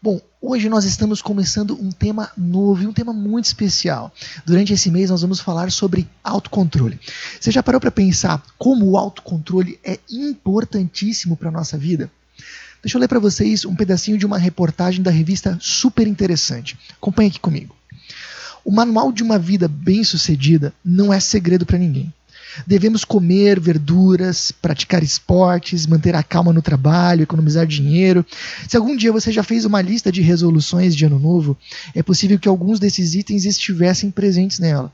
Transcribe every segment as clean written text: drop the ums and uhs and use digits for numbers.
Bom, hoje nós estamos começando um tema novo e um tema muito especial. Durante esse mês nós vamos falar sobre autocontrole. Você já parou para pensar como o autocontrole é importantíssimo para a nossa vida? Deixa eu ler para vocês um pedacinho de uma reportagem da revista Super Interessante. Acompanhe aqui comigo. O manual de uma vida bem-sucedida não é segredo para ninguém. Devemos comer verduras, praticar esportes, manter a calma no trabalho, economizar dinheiro. Se algum dia você já fez uma lista de resoluções de ano novo, é possível que alguns desses itens estivessem presentes nela.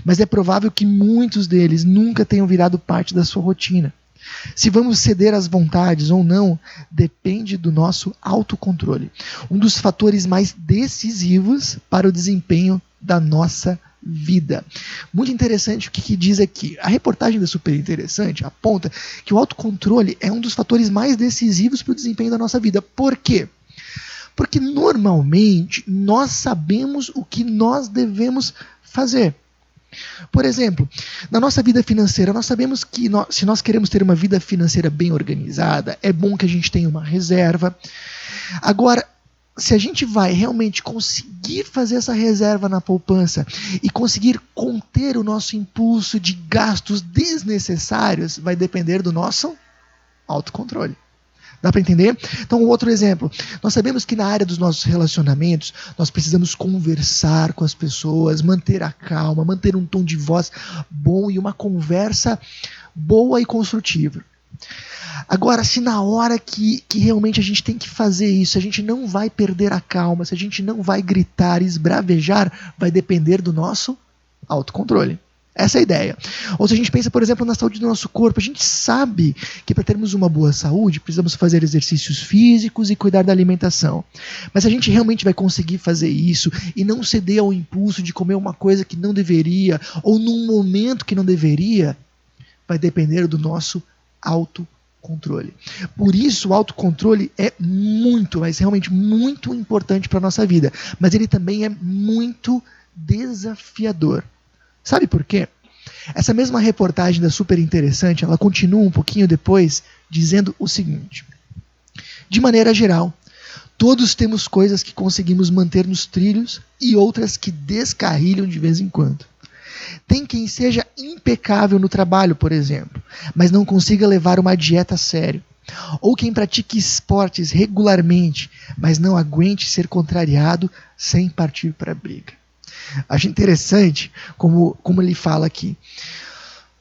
Mas é provável que muitos deles nunca tenham virado parte da sua rotina. Se vamos ceder às vontades ou não, depende do nosso autocontrole. Um dos fatores mais decisivos para o desempenho da nossa vida. Muito interessante o que diz aqui. A reportagem da Super Interessante aponta que o autocontrole é um dos fatores mais decisivos para o desempenho da nossa vida. Por quê? Porque normalmente nós sabemos o que nós devemos fazer. Por exemplo, na nossa vida financeira, nós sabemos que se nós queremos ter uma vida financeira bem organizada, é bom que a gente tenha uma reserva. Agora, se a gente vai realmente conseguir fazer essa reserva na poupança e conseguir conter o nosso impulso de gastos desnecessários, vai depender do nosso autocontrole. Dá para entender? Então, outro exemplo. Nós sabemos que na área dos nossos relacionamentos, nós precisamos conversar com as pessoas, manter a calma, manter um tom de voz bom e uma conversa boa e construtiva. Agora, se na hora que realmente a gente tem que fazer isso, a gente não vai perder a calma, se a gente não vai gritar, esbravejar, vai depender do nosso autocontrole. Essa é a ideia. Ou se a gente pensa, por exemplo, na saúde do nosso corpo, a gente sabe que para termos uma boa saúde, precisamos fazer exercícios físicos e cuidar da alimentação. Mas a gente realmente vai conseguir fazer isso e não ceder ao impulso de comer uma coisa que não deveria, ou num momento que não deveria, vai depender do nosso autocontrole. Por isso o autocontrole é muito, mas realmente muito importante para a nossa vida. Mas ele também é muito desafiador. Sabe por quê? Essa mesma reportagem da Super Interessante, ela continua um pouquinho depois dizendo o seguinte: de maneira geral, todos temos coisas que conseguimos manter nos trilhos e outras que descarrilham de vez em quando. Tem quem seja impecável no trabalho, por exemplo, mas não consiga levar uma dieta a sério. Ou quem pratique esportes regularmente, mas não aguente ser contrariado sem partir para a briga. Acho interessante como ele fala aqui.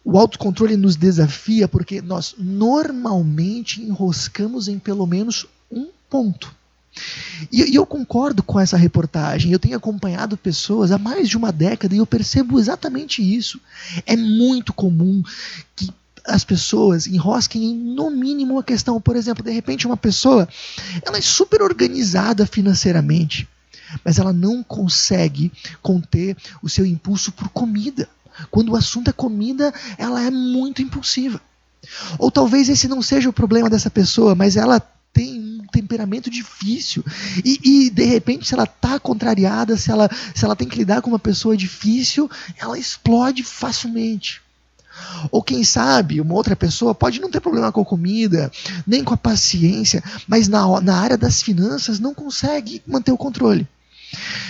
O autocontrole nos desafia porque nós normalmente enroscamos em pelo menos um ponto. E eu concordo com essa reportagem. Eu tenho acompanhado pessoas há mais de uma década e eu percebo exatamente isso. É muito comum que as pessoas enrosquem em, no mínimo, uma questão. Por exemplo, de repente uma pessoa ela é super organizada financeiramente, mas ela não consegue conter o seu impulso por comida. Quando o assunto é comida, ela é muito impulsiva. Ou talvez esse não seja o problema dessa pessoa, mas ela tem um temperamento difícil. E de repente, se ela está contrariada, se ela tem que lidar com uma pessoa difícil, ela explode facilmente. Ou quem sabe, uma outra pessoa pode não ter problema com a comida, nem com a paciência, mas na área das finanças não consegue manter o controle.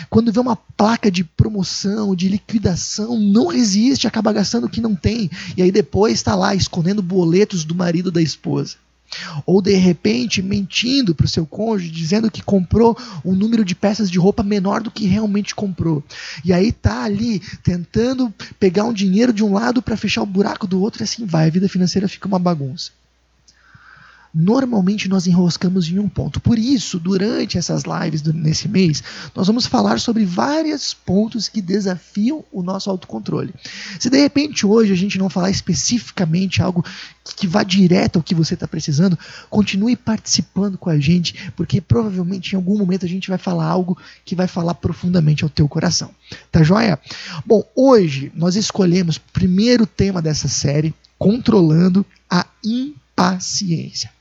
Quando vê uma placa de promoção, de liquidação, não resiste, acaba gastando o que não tem, e aí depois está lá escondendo boletos do marido ou da esposa. Ou de repente mentindo para o seu cônjuge, dizendo que comprou um número de peças de roupa menor do que realmente comprou. E aí está ali tentando pegar um dinheiro de um lado para fechar o buraco do outro, e assim vai, a vida financeira fica uma bagunça. Normalmente nós enroscamos em um ponto. Por isso, durante essas lives nesse mês, nós vamos falar sobre vários pontos que desafiam o nosso autocontrole. Se de repente hoje a gente não falar especificamente algo que vá direto ao que você está precisando, continue participando com a gente, porque provavelmente em algum momento a gente vai falar algo que vai falar profundamente ao teu coração. Tá joia? Bom, hoje nós escolhemos o primeiro tema dessa série, controlando a impaciência.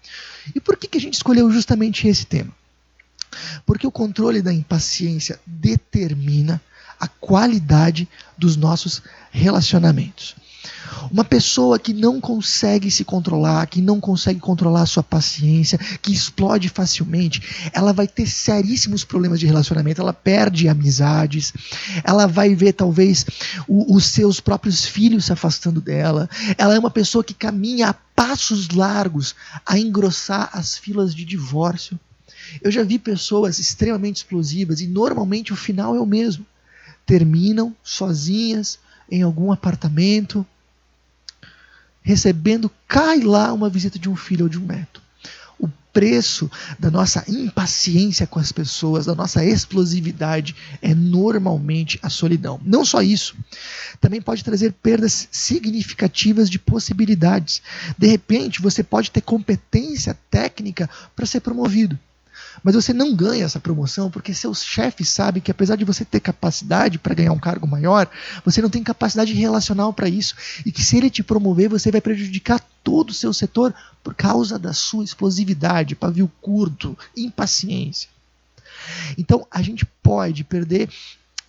E por que a gente escolheu justamente esse tema? Porque o controle da impaciência determina a qualidade dos nossos relacionamentos. Uma pessoa que não consegue se controlar, que não consegue controlar a sua paciência, que explode facilmente, ela vai ter seríssimos problemas de relacionamento, ela perde amizades, ela vai ver talvez os seus próprios filhos se afastando dela, ela é uma pessoa que caminha a passos largos a engrossar as filas de divórcio. Eu já vi pessoas extremamente explosivas e normalmente o final é o mesmo. Terminam sozinhas em algum apartamento, recebendo, cai lá uma visita de um filho ou de um neto. O preço da nossa impaciência com as pessoas, da nossa explosividade, é normalmente a solidão. Não só isso, também pode trazer perdas significativas de possibilidades. De repente, você pode ter competência técnica para ser promovido, mas você não ganha essa promoção porque seus chefes sabem que, apesar de você ter capacidade para ganhar um cargo maior, você não tem capacidade relacional para isso, e que se ele te promover, você vai prejudicar todo o seu setor por causa da sua explosividade, pavio curto, impaciência. Então, a gente pode perder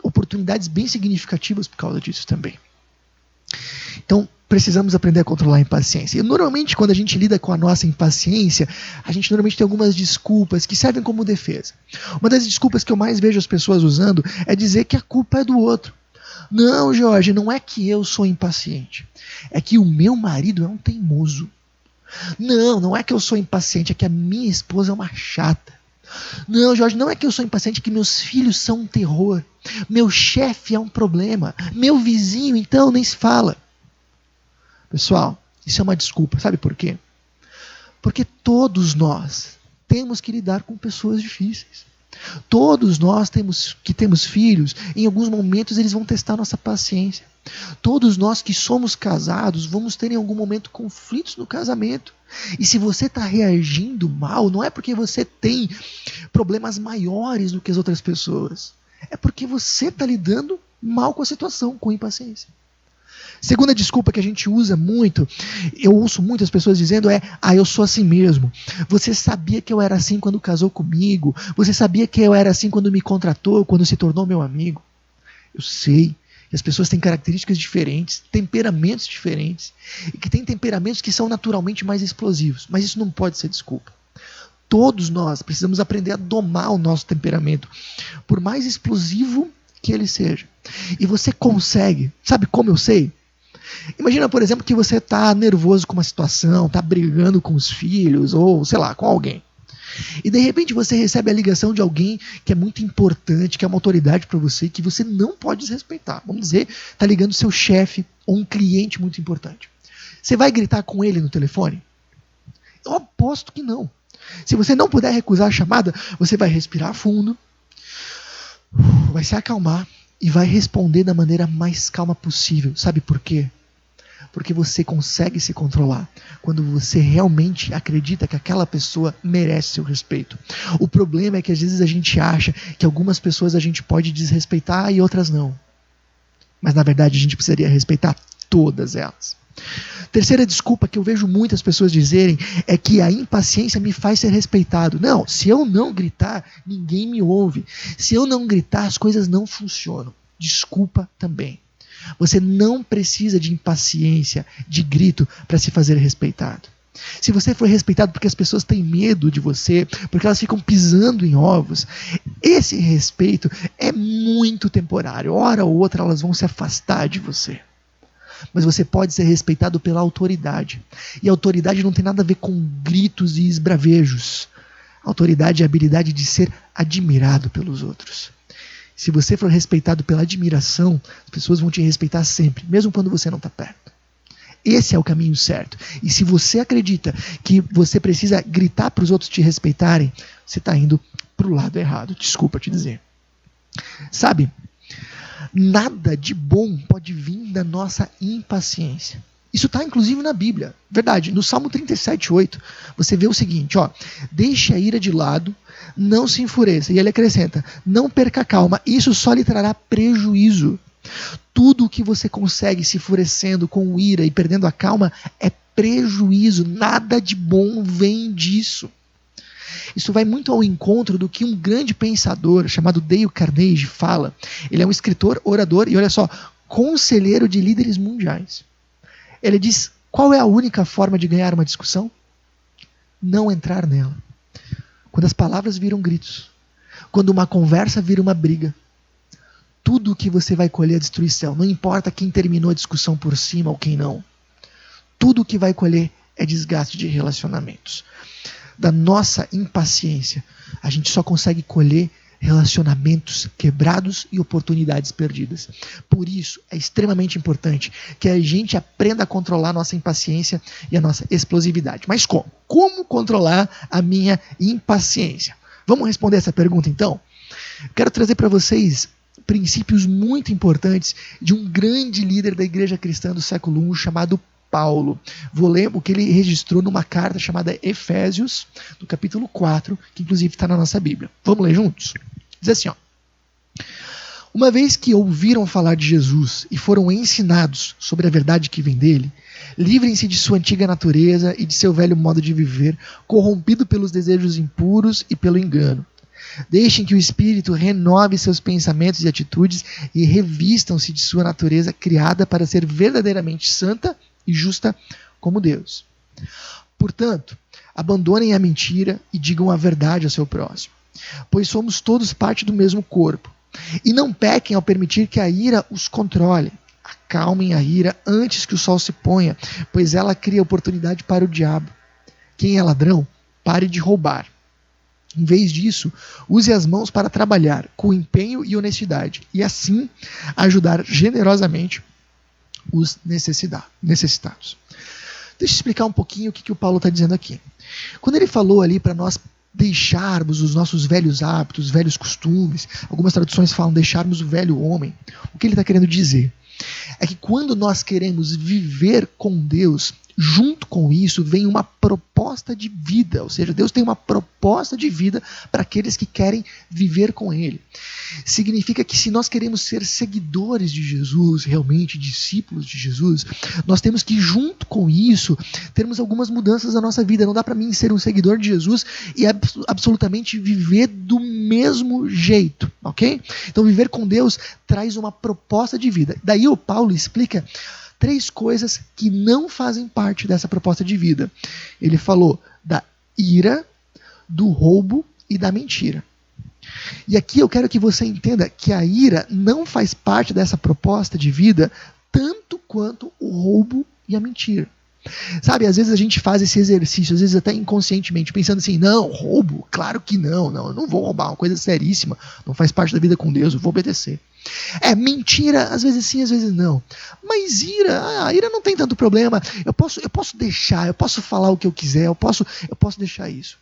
oportunidades bem significativas por causa disso também. Então, precisamos aprender a controlar a impaciência. E normalmente, quando a gente lida com a nossa impaciência, a gente normalmente tem algumas desculpas que servem como defesa. Uma das desculpas que eu mais vejo as pessoas usando é dizer que a culpa é do outro. Não, Jorge, não é que eu sou impaciente. É que o meu marido é um teimoso. Não, não é que eu sou impaciente, é que a minha esposa é uma chata. Não, Jorge, não é que eu sou impaciente, é que meus filhos são um terror. Meu chefe é um problema. Meu vizinho, então, nem se fala. Pessoal, isso é uma desculpa. Sabe por quê? Porque todos nós temos que lidar com pessoas difíceis. Todos nós que temos filhos, em alguns momentos eles vão testar nossa paciência. Todos nós que somos casados vamos ter em algum momento conflitos no casamento. E se você está reagindo mal, não é porque você tem problemas maiores do que as outras pessoas. É porque você está lidando mal com a situação, com impaciência. Segunda desculpa que a gente usa muito, eu ouço muitas pessoas dizendo eu sou assim mesmo. Você sabia que eu era assim quando casou comigo? Você sabia que eu era assim quando me contratou, quando se tornou meu amigo? Eu sei que as pessoas têm características diferentes, temperamentos diferentes, e que têm temperamentos que são naturalmente mais explosivos, mas isso não pode ser desculpa. Todos nós precisamos aprender a domar o nosso temperamento, por mais explosivo que ele seja. E você consegue, sabe como eu sei? Imagina, por exemplo, que você está nervoso com uma situação, está brigando com os filhos, ou sei lá, com alguém. E de repente você recebe a ligação de alguém que é muito importante, que é uma autoridade para você, que você não pode desrespeitar. Vamos dizer, está ligando seu chefe ou um cliente muito importante. Você vai gritar com ele no telefone? Eu aposto que não. Se você não puder recusar a chamada, você vai respirar fundo, vai se acalmar e vai responder da maneira mais calma possível. Sabe por quê? Porque você consegue se controlar quando você realmente acredita que aquela pessoa merece seu respeito. O problema é que às vezes a gente acha que algumas pessoas a gente pode desrespeitar e outras não. Mas na verdade a gente precisaria respeitar todas elas. Terceira desculpa que eu vejo muitas pessoas dizerem é que a impaciência me faz ser respeitado. Não, se eu não gritar, ninguém me ouve. Se eu não gritar, as coisas não funcionam. Desculpa também. Você não precisa de impaciência, de grito, para se fazer respeitado. Se você for respeitado porque as pessoas têm medo de você, porque elas ficam pisando em ovos, esse respeito é muito temporário. Hora ou outra elas vão se afastar de você. Mas você pode ser respeitado pela autoridade. E a autoridade não tem nada a ver com gritos e esbravejos. A autoridade é a habilidade de ser admirado pelos outros. Se você for respeitado pela admiração, as pessoas vão te respeitar sempre, mesmo quando você não está perto. Esse é o caminho certo. E se você acredita que você precisa gritar para os outros te respeitarem, você está indo para o lado errado. Desculpa te dizer. Sabe, nada de bom pode vir da nossa impaciência. Isso está inclusive na Bíblia. Verdade, no Salmo 37:8, você vê o seguinte, deixe a ira de lado, não se enfureça. E ele acrescenta, não perca a calma, isso só lhe trará prejuízo. Tudo o que você consegue se enfurecendo com ira e perdendo a calma é prejuízo. Nada de bom vem disso. Isso vai muito ao encontro do que um grande pensador chamado Dale Carnegie fala. Ele é um escritor, orador e, olha só, conselheiro de líderes mundiais. Ele diz: qual é a única forma de ganhar uma discussão? Não entrar nela. Quando as palavras viram gritos, quando uma conversa vira uma briga, tudo o que você vai colher é destruição. Não importa quem terminou a discussão por cima ou quem não. Tudo o que vai colher é desgaste de relacionamentos. Da nossa impaciência, a gente só consegue colher relacionamentos quebrados e oportunidades perdidas. Por isso, é extremamente importante que a gente aprenda a controlar a nossa impaciência e a nossa explosividade. Mas como? Como controlar a minha impaciência? Vamos responder essa pergunta então? Quero trazer para vocês princípios muito importantes de um grande líder da igreja cristã do século I chamado Paulo. Vou ler o que ele registrou numa carta chamada Efésios, no capítulo 4, que inclusive está na nossa Bíblia. Vamos ler juntos? Diz assim, ó: uma vez que ouviram falar de Jesus e foram ensinados sobre a verdade que vem dele, livrem-se de sua antiga natureza e de seu velho modo de viver, corrompido pelos desejos impuros e pelo engano. Deixem que o Espírito renove seus pensamentos e atitudes e revistam-se de sua natureza criada para ser verdadeiramente santa e justa como Deus. Portanto, abandonem a mentira e digam a verdade ao seu próximo, pois somos todos parte do mesmo corpo. E não pequem ao permitir que a ira os controle. Acalmem a ira antes que o sol se ponha, pois ela cria oportunidade para o diabo. Quem é ladrão, pare de roubar. Em vez disso, use as mãos para trabalhar com empenho e honestidade, e assim ajudar generosamente os necessitados. Deixa eu explicar um pouquinho o que o Paulo está dizendo aqui. Quando ele falou ali para nós deixarmos os nossos velhos hábitos, velhos costumes, algumas traduções falam deixarmos o velho homem, o que ele está querendo dizer é que quando nós queremos viver com Deus, junto com isso vem uma proposta de vida, ou seja, Deus tem uma proposta de vida para aqueles que querem viver com Ele. Significa que se nós queremos ser seguidores de Jesus, realmente discípulos de Jesus, nós temos que, junto com isso, termos algumas mudanças na nossa vida. Não dá para mim ser um seguidor de Jesus e absolutamente viver do mesmo jeito, ok? Então viver com Deus traz uma proposta de vida. Daí o Paulo explica 3 coisas que não fazem parte dessa proposta de vida. Ele falou da ira, do roubo e da mentira. E aqui eu quero que você entenda que a ira não faz parte dessa proposta de vida tanto quanto o roubo e a mentira. Sabe, às vezes a gente faz esse exercício, às vezes até inconscientemente, pensando assim, não, roubo? Claro que não, eu não vou roubar, uma coisa seríssima, não faz parte da vida com Deus, eu vou obedecer. Mentira, às vezes sim, às vezes não. Mas a ira não tem tanto problema, eu posso deixar, eu posso falar o que eu quiser, eu posso deixar isso.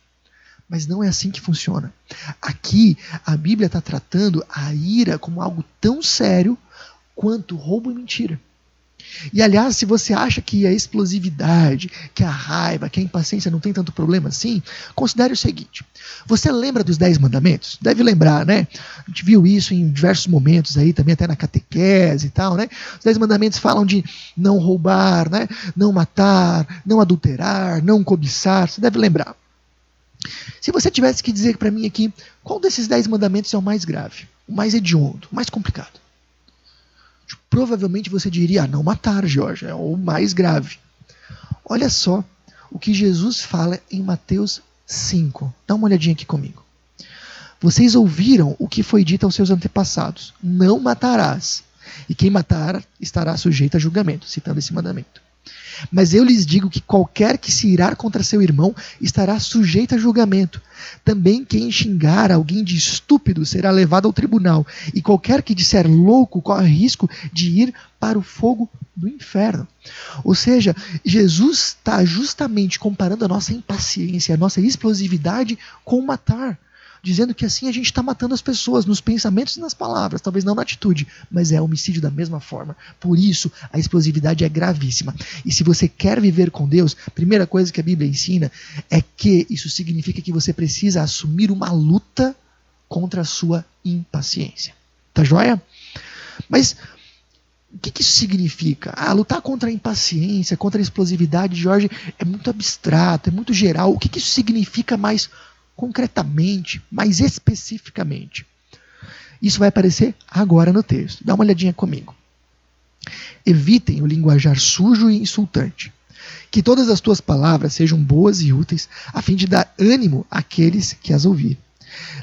Mas não é assim que funciona. Aqui, a Bíblia está tratando a ira como algo tão sério quanto roubo e mentira. E aliás, se você acha que a explosividade, que a raiva, que a impaciência não tem tanto problema assim, considere o seguinte: você lembra dos 10 mandamentos? Deve lembrar, né? A gente viu isso em diversos momentos aí, também até na catequese e tal, né? Os 10 mandamentos falam de não roubar, né? Não matar, não adulterar, não cobiçar, você deve lembrar. Se você tivesse que dizer para mim aqui, qual desses 10 mandamentos é o mais grave, o mais hediondo, o mais complicado? Provavelmente você diria, não matar, Jorge, é o mais grave. Olha só o que Jesus fala em Mateus 5. Dá uma olhadinha aqui comigo. Vocês ouviram o que foi dito aos seus antepassados: não matarás, e quem matar estará sujeito a julgamento, citando esse mandamento. Mas eu lhes digo que qualquer que se irar contra seu irmão estará sujeito a julgamento. Também quem xingar alguém de estúpido será levado ao tribunal, e qualquer que disser louco corre risco de ir para o fogo do inferno. Ou seja, Jesus está justamente comparando a nossa impaciência, a nossa explosividade com o matar, dizendo que assim a gente está matando as pessoas nos pensamentos e nas palavras, talvez não na atitude, mas é homicídio da mesma forma. Por isso, a explosividade é gravíssima. E se você quer viver com Deus, a primeira coisa que a Bíblia ensina é que isso significa que você precisa assumir uma luta contra a sua impaciência. Tá joia? Mas o que isso significa? Lutar contra a impaciência, contra a explosividade, Jorge, é muito abstrato, é muito geral. O que isso significa mais concretamente, mais especificamente? Isso vai aparecer agora no texto. Dá uma olhadinha comigo. Evitem o linguajar sujo e insultante. Que todas as tuas palavras sejam boas e úteis, a fim de dar ânimo àqueles que as ouvirem.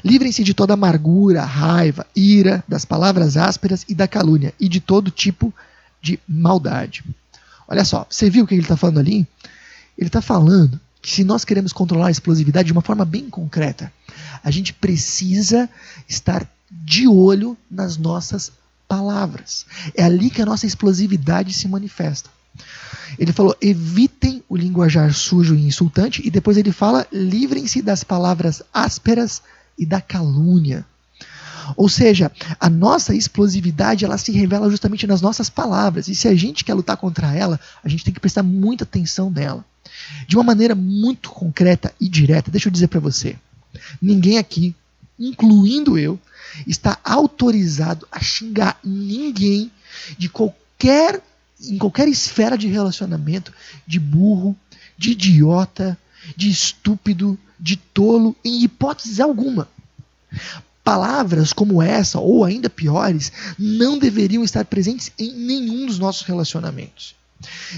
Livrem-se de toda amargura, raiva, ira, das palavras ásperas e da calúnia, e de todo tipo de maldade. Olha só, você viu o que ele está falando ali? Ele está falando que se nós queremos controlar a explosividade de uma forma bem concreta, a gente precisa estar de olho nas nossas palavras. É ali que a nossa explosividade se manifesta. Ele falou, evitem o linguajar sujo e insultante, e depois ele fala, livrem-se das palavras ásperas e da calúnia. Ou seja, a nossa explosividade ela se revela justamente nas nossas palavras, e se a gente quer lutar contra ela, a gente tem que prestar muita atenção nela. De uma maneira muito concreta e direta, deixa eu dizer para você, ninguém aqui, incluindo eu, está autorizado a xingar ninguém em qualquer esfera de relacionamento, de burro, de idiota, de estúpido, de tolo, em hipótese alguma. Palavras como essa, ou ainda piores, não deveriam estar presentes em nenhum dos nossos relacionamentos.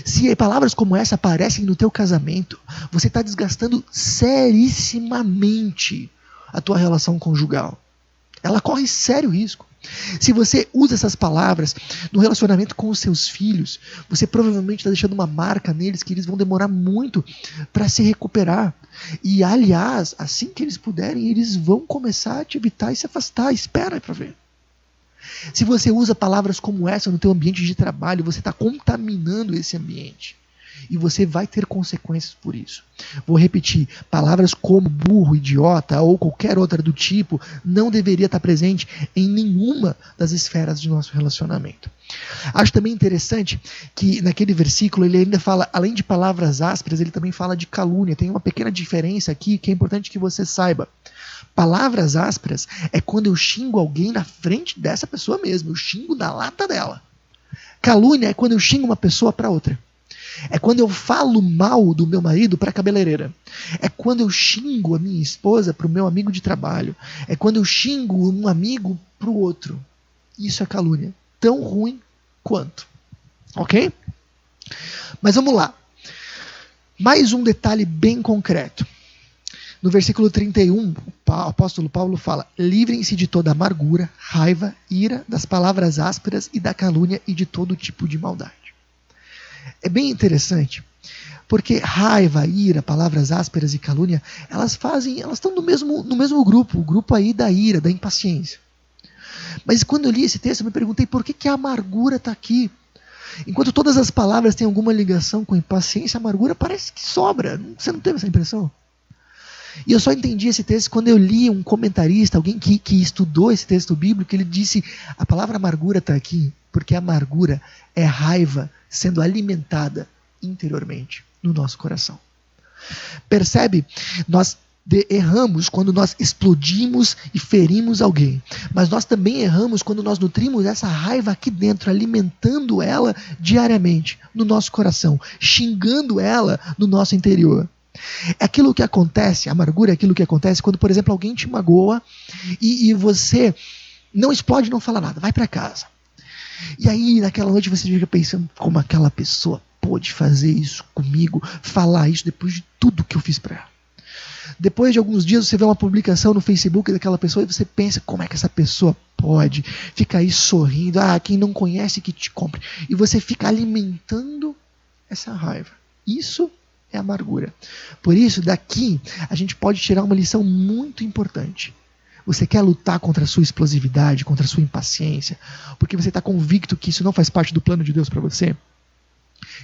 Se palavras como essa aparecem no teu casamento, você está desgastando serissimamente a tua relação conjugal. Ela corre sério risco. Se você usa essas palavras no relacionamento com os seus filhos, você provavelmente está deixando uma marca neles que eles vão demorar muito para se recuperar. E, aliás, assim que eles puderem, eles vão começar a te evitar e se afastar. Espera para ver. Se você usa palavras como essa no teu ambiente de trabalho, você está contaminando esse ambiente. E você vai ter consequências por isso. Vou repetir, palavras como burro, idiota ou qualquer outra do tipo não deveria estar presente em nenhuma das esferas de nosso relacionamento. Acho também interessante que naquele versículo ele ainda fala, além de palavras ásperas, ele também fala de calúnia. Tem uma pequena diferença aqui que é importante que você saiba. Palavras ásperas é quando eu xingo alguém na frente dessa pessoa mesmo, eu xingo na lata dela. Calúnia é quando eu xingo uma pessoa para outra. É quando eu falo mal do meu marido para a cabeleireira. É quando eu xingo a minha esposa para o meu amigo de trabalho. É quando eu xingo um amigo para o outro. Isso é calúnia. Tão ruim quanto. Ok? Mas vamos lá. Mais um detalhe bem concreto. No versículo 31, o apóstolo Paulo fala, livrem-se de toda amargura, raiva, ira, das palavras ásperas e da calúnia e de todo tipo de maldade. É bem interessante, porque raiva, ira, palavras ásperas e calúnia, elas estão no mesmo grupo, o grupo aí da ira, da impaciência. Mas quando eu li esse texto, eu me perguntei por que a amargura está aqui. Enquanto todas as palavras têm alguma ligação com impaciência, a amargura parece que sobra. Você não teve essa impressão? E eu só entendi esse texto quando eu li um comentarista, alguém que estudou esse texto bíblico, ele disse, a palavra amargura está aqui, porque a amargura é raiva sendo alimentada interiormente no nosso coração. Percebe? Nós erramos quando nós explodimos e ferimos alguém, mas nós também erramos quando nós nutrimos essa raiva aqui dentro, alimentando ela diariamente no nosso coração, xingando ela no nosso interior. É aquilo que acontece, a amargura é aquilo que acontece quando, por exemplo, alguém te magoa e você não explode, não fala nada, vai para casa. E aí, naquela noite, você fica pensando como aquela pessoa pôde fazer isso comigo, falar isso depois de tudo que eu fiz para ela. Depois de alguns dias, você vê uma publicação no Facebook daquela pessoa e você pensa como é que essa pessoa pode ficar aí sorrindo, quem não conhece que te compre. E você fica alimentando essa raiva. Isso é amargura. Por isso, daqui, a gente pode tirar uma lição muito importante. Você quer lutar contra a sua explosividade, contra a sua impaciência, porque você está convicto que isso não faz parte do plano de Deus para você?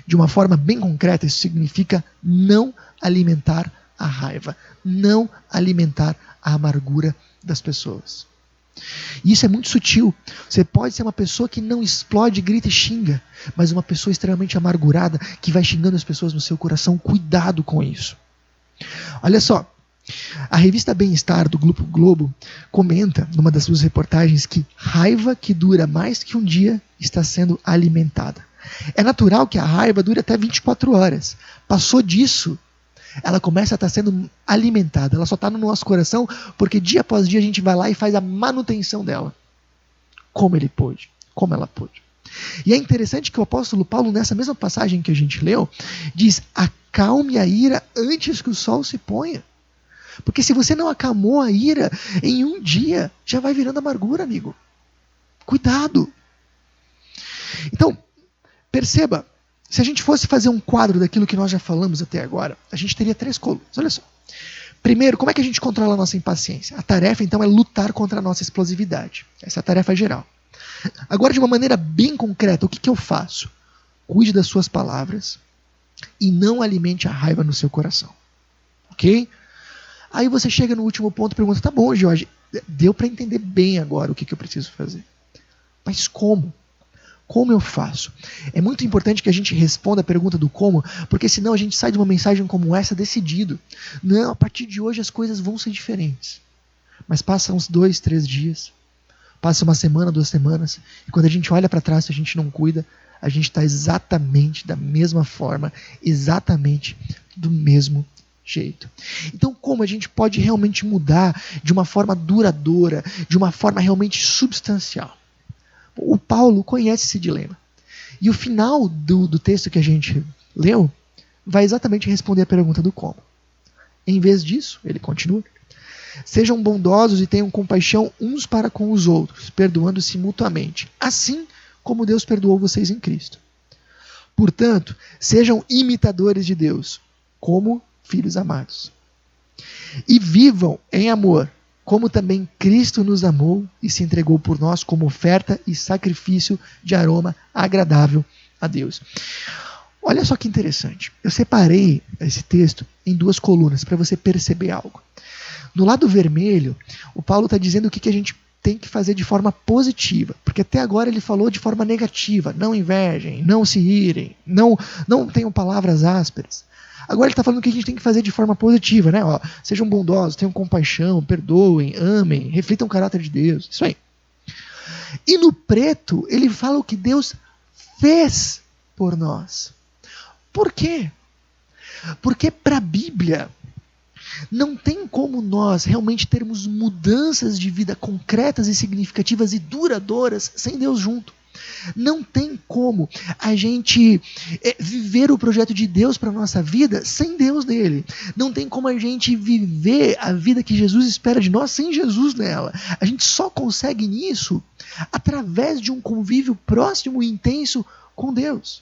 De uma forma bem concreta, isso significa não alimentar a raiva, não alimentar a amargura das pessoas. E isso é muito sutil. Você pode ser uma pessoa que não explode, grita e xinga, mas uma pessoa extremamente amargurada que vai xingando as pessoas no seu coração. Cuidado com isso. Olha só, a revista Bem-Estar do Grupo Globo comenta numa das suas reportagens que raiva que dura mais que um dia está sendo alimentada. É natural que a raiva dure até 24 horas. Passou disso, ela começa a estar sendo alimentada. Ela só está no nosso coração porque dia após dia a gente vai lá e faz a manutenção dela. Como ele pôde, como ela pôde. E é interessante que o apóstolo Paulo, nessa mesma passagem que a gente leu, diz: acalme a ira antes que o sol se ponha. Porque se você não acalmou a ira, em um dia já vai virando amargura, amigo. Cuidado. Então, perceba, se a gente fosse fazer um quadro daquilo que nós já falamos até agora, a gente teria 3 colunas. Olha só. Primeiro, como é que a gente controla a nossa impaciência? A tarefa, então, é lutar contra a nossa explosividade. Essa é a tarefa geral. Agora, de uma maneira bem concreta, o que eu faço? Cuide das suas palavras e não alimente a raiva no seu coração. Ok? Aí você chega no último ponto e pergunta: tá bom, Jorge, deu para entender bem agora o que eu preciso fazer. Mas como? Como eu faço? É muito importante que a gente responda a pergunta do como, porque senão a gente sai de uma mensagem como essa decidido. Não, a partir de hoje as coisas vão ser diferentes. Mas passam uns 2, 3 dias, passa uma semana, 2 semanas, e quando a gente olha para trás, se a gente não cuida, a gente está exatamente da mesma forma, exatamente do mesmo jeito. Então, como a gente pode realmente mudar de uma forma duradoura, de uma forma realmente substancial? O Paulo conhece esse dilema. E o final do texto que a gente leu vai exatamente responder a pergunta do como. Em vez disso, ele continua: sejam bondosos e tenham compaixão uns para com os outros, perdoando-se mutuamente, assim como Deus perdoou vocês em Cristo. Portanto, sejam imitadores de Deus, como filhos amados. E vivam em amor, como também Cristo nos amou e se entregou por nós como oferta e sacrifício de aroma agradável a Deus. Olha só que interessante. Eu separei esse texto em 2 colunas para você perceber algo. No lado vermelho, o Paulo está dizendo o que a gente tem que fazer de forma positiva, porque até agora ele falou de forma negativa: não invejem, não se irem, não tenham palavras ásperas. Agora ele está falando o que a gente tem que fazer de forma positiva, né? Ó, sejam bondosos, tenham compaixão, perdoem, amem, reflitam o caráter de Deus. Isso aí. E no preto, ele fala o que Deus fez por nós. Por quê? Porque para a Bíblia não tem como nós realmente termos mudanças de vida concretas e significativas e duradouras sem Deus junto. Não tem como a gente viver o projeto de Deus para a nossa vida sem Deus nele. Não tem como a gente viver a vida que Jesus espera de nós sem Jesus nela. A gente só consegue nisso através de um convívio próximo e intenso com Deus.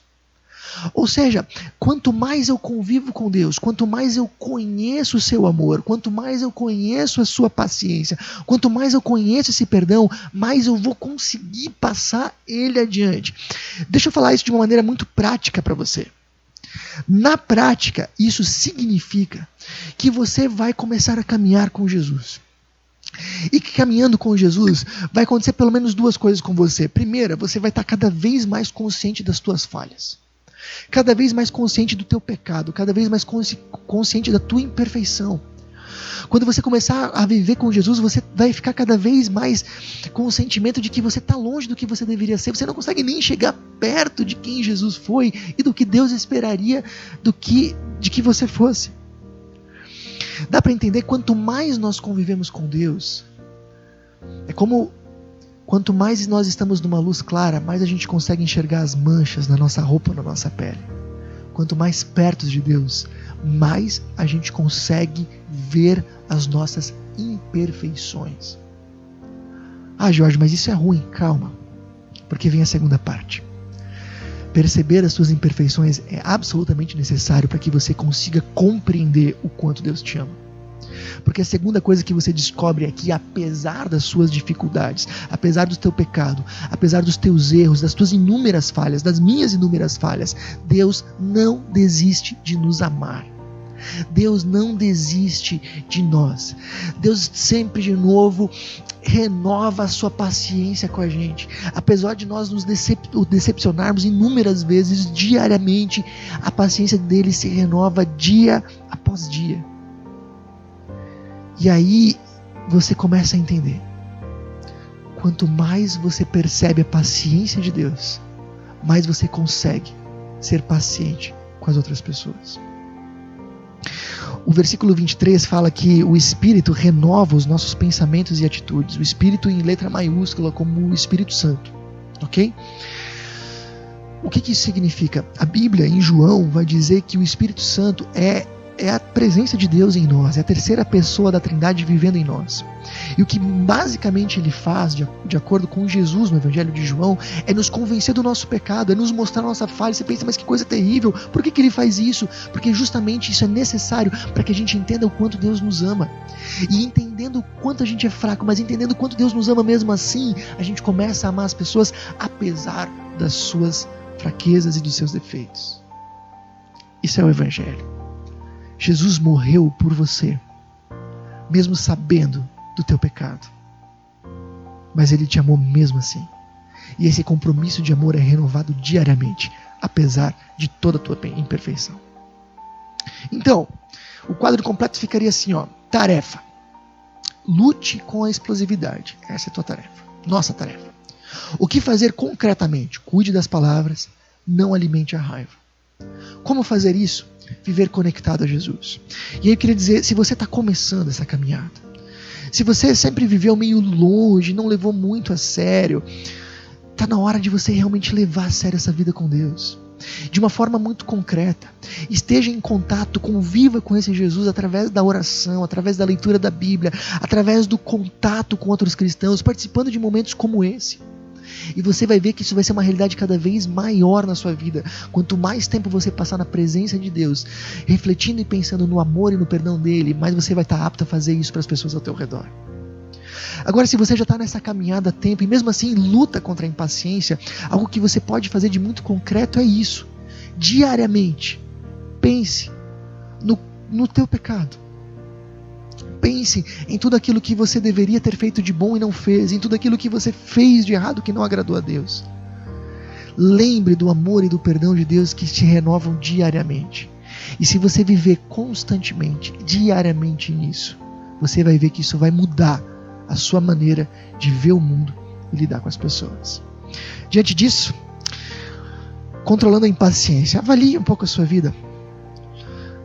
Ou seja, quanto mais eu convivo com Deus, quanto mais eu conheço o seu amor, quanto mais eu conheço a sua paciência, quanto mais eu conheço esse perdão, mais eu vou conseguir passar ele adiante. Deixa eu falar isso de uma maneira muito prática para você. Na prática, isso significa que você vai começar a caminhar com Jesus. E que caminhando com Jesus vai acontecer pelo menos 2 coisas com você. Primeira, você vai estar cada vez mais consciente das tuas falhas. Cada vez mais consciente do teu pecado, cada vez mais consciente da tua imperfeição. Quando você começar a viver com Jesus, você vai ficar cada vez mais com o sentimento de que você está longe do que você deveria ser. Você não consegue nem chegar perto de quem Jesus foi e do que Deus esperaria de que você fosse. Dá para entender, quanto mais nós convivemos com Deus, é como quanto mais nós estamos numa luz clara, mais a gente consegue enxergar as manchas na nossa roupa, na nossa pele. Quanto mais perto de Deus, mais a gente consegue ver as nossas imperfeições. Ah, Jorge, mas isso é ruim. Calma, porque vem a segunda parte. Perceber as suas imperfeições é absolutamente necessário para que você consiga compreender o quanto Deus te ama. Porque a segunda coisa que você descobre é que, apesar das suas dificuldades, apesar do teu pecado, apesar dos teus erros, das tuas inúmeras falhas, das minhas inúmeras falhas, Deus não desiste de nos amar. Deus não desiste de nós. Deus sempre de novo renova a sua paciência com a gente. Apesar de nós nos decepcionarmos inúmeras vezes, diariamente, a paciência dele se renova dia após dia. E aí você começa a entender. Quanto mais você percebe a paciência de Deus, mais você consegue ser paciente com as outras pessoas. O versículo 23 fala que o Espírito renova os nossos pensamentos e atitudes. O Espírito em letra maiúscula, como o Espírito Santo. Ok? O que isso significa? A Bíblia, em João, vai dizer que o Espírito Santo é a presença de Deus em nós, é a terceira pessoa da Trindade vivendo em nós. E o que basicamente ele faz, de acordo com Jesus no Evangelho de João, é nos convencer do nosso pecado, é nos mostrar a nossa falha. Você pensa, mas que coisa terrível, por que ele faz isso? Porque justamente isso é necessário para que a gente entenda o quanto Deus nos ama. E entendendo o quanto a gente é fraco, mas entendendo o quanto Deus nos ama mesmo assim, a gente começa a amar as pessoas apesar das suas fraquezas e dos seus defeitos. Isso é o Evangelho. Jesus morreu por você, mesmo sabendo do teu pecado. Mas Ele te amou mesmo assim. E esse compromisso de amor é renovado diariamente, apesar de toda a tua imperfeição. Então, o quadro completo ficaria assim, ó. Tarefa. Lute com a explosividade. Essa é a tua tarefa. Nossa tarefa. O que fazer concretamente? Cuide das palavras, não alimente a raiva. Como fazer isso? Viver conectado a Jesus. E aí eu queria dizer, se você está começando essa caminhada, se você sempre viveu meio longe, não levou muito a sério, está na hora de você realmente levar a sério essa vida com Deus. De uma forma muito concreta. Esteja em contato, conviva com esse Jesus através da oração, através da leitura da Bíblia, através do contato com outros cristãos, participando de momentos como esse. E você vai ver que isso vai ser uma realidade cada vez maior na sua vida. Quanto mais tempo você passar na presença de Deus, refletindo e pensando no amor e no perdão dele, mais você vai estar apto a fazer isso para as pessoas ao teu redor. Agora, se você já está nessa caminhada há tempo e mesmo assim luta contra a impaciência, algo que você pode fazer de muito concreto é isso. Diariamente, pense no teu pecado. Pense em tudo aquilo que você deveria ter feito de bom e não fez, em tudo aquilo que você fez de errado que não agradou a Deus. Lembre do amor e do perdão de Deus que te renovam diariamente. E se você viver constantemente, diariamente nisso, você vai ver que isso vai mudar a sua maneira de ver o mundo e lidar com as pessoas. Diante disso, controlando a impaciência, avalie um pouco a sua vida.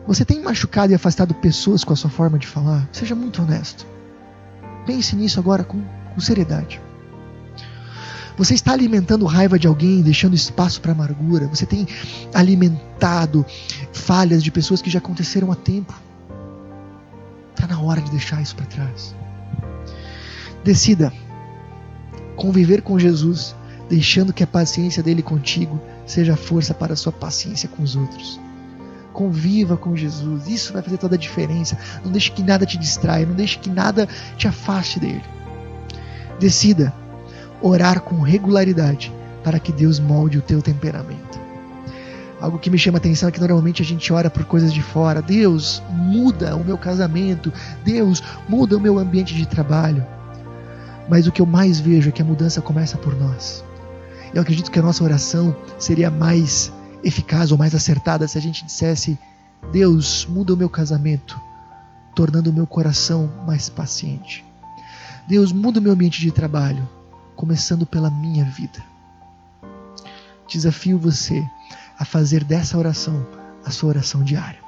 Você tem machucado e afastado pessoas com a sua forma de falar? Seja muito honesto. Pense nisso agora com seriedade. Você está alimentando raiva de alguém, deixando espaço para amargura? Você tem alimentado falhas de pessoas que já aconteceram há tempo? Está na hora de deixar isso para trás. Decida conviver com Jesus, deixando que a paciência dele contigo seja a força para a sua paciência com os outros. Conviva com Jesus, isso vai fazer toda a diferença. Não deixe que nada te distraia, não deixe que nada te afaste dele. Decida orar com regularidade para que Deus molde o teu temperamento. Algo que me chama a atenção é que normalmente a gente ora por coisas de fora. Deus, muda o meu casamento. Deus, muda o meu ambiente de trabalho. Mas o que eu mais vejo é que a mudança começa por nós. Eu acredito que a nossa oração seria mais eficaz ou mais acertada se a gente dissesse: Deus, muda o meu casamento, tornando o meu coração mais paciente. Deus, muda o meu ambiente de trabalho, começando pela minha vida. Desafio você a fazer dessa oração a sua oração diária.